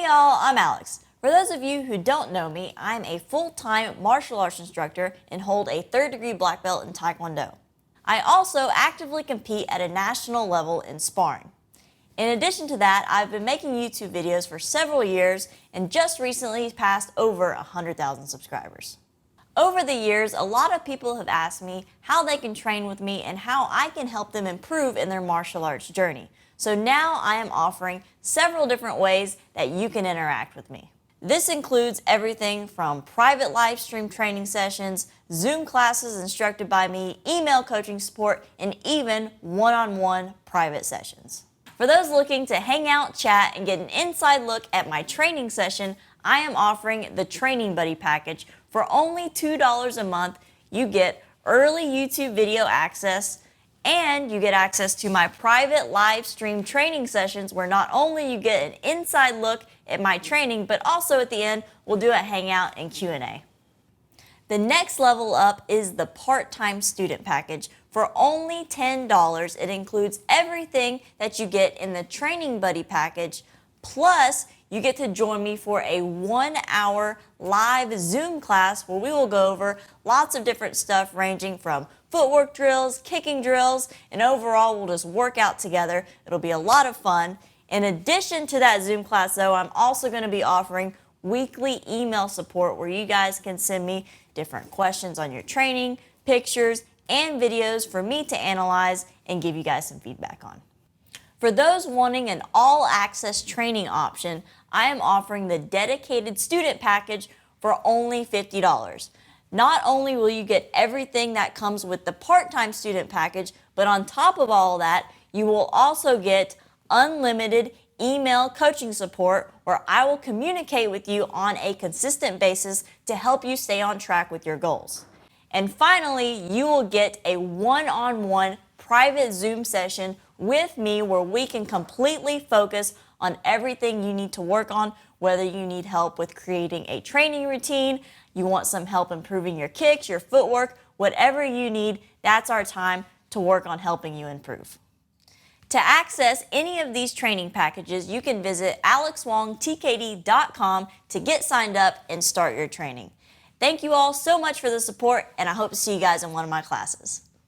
y'all, I'm Alex. For those of you who don't know me, I'm a full-time martial arts instructor and hold a 3rd-degree black belt in Taekwondo. I also actively compete at a national level in sparring. In addition to that, I've been making YouTube videos for several years and just recently passed over 100,000 subscribers. Over the years, a lot of people have asked me how they can train with me and how I can help them improve in their martial arts journey. So now I am offering several different ways that you can interact with me. This includes everything from private live stream training sessions, Zoom classes instructed by me, email coaching support, and even one-on-one private sessions. For those looking to hang out, chat, and get an inside look at my training session, I am offering the Training Buddy package. For only $2 a month, you get early YouTube video access, and you get access to my private live stream training sessions where not only you get an inside look at my training, but also at the end, we'll do a hangout and Q&A. The next level up is the part-time student package. For only $10, it includes everything that you get in the Training Buddy package, plus you get to join me for a 1-hour live Zoom class where we will go over lots of different stuff ranging from footwork drills, kicking drills, and overall we'll just work out together. It'll be a lot of fun. In addition to that Zoom class though, I'm also going to be offering weekly email support where you guys can send me different questions on your training, pictures, and videos for me to analyze and give you guys some feedback on. For those wanting an all-access training option, I am offering the dedicated student package for only $50. Not only will you get everything that comes with the part-time student package, but on top of all of that, you will also get unlimited email coaching support where I will communicate with you on a consistent basis to help you stay on track with your goals. And finally, you will get a one-on-one private Zoom session with me where we can completely focus on everything you need to work on, whether you need help with creating a training routine, you want some help improving your kicks, your footwork, whatever you need, that's our time to work on helping you improve. To access any of these training packages, you can visit alexwongtkd.com to get signed up and start your training. Thank you all so much for the support, and I hope to see you guys in one of my classes.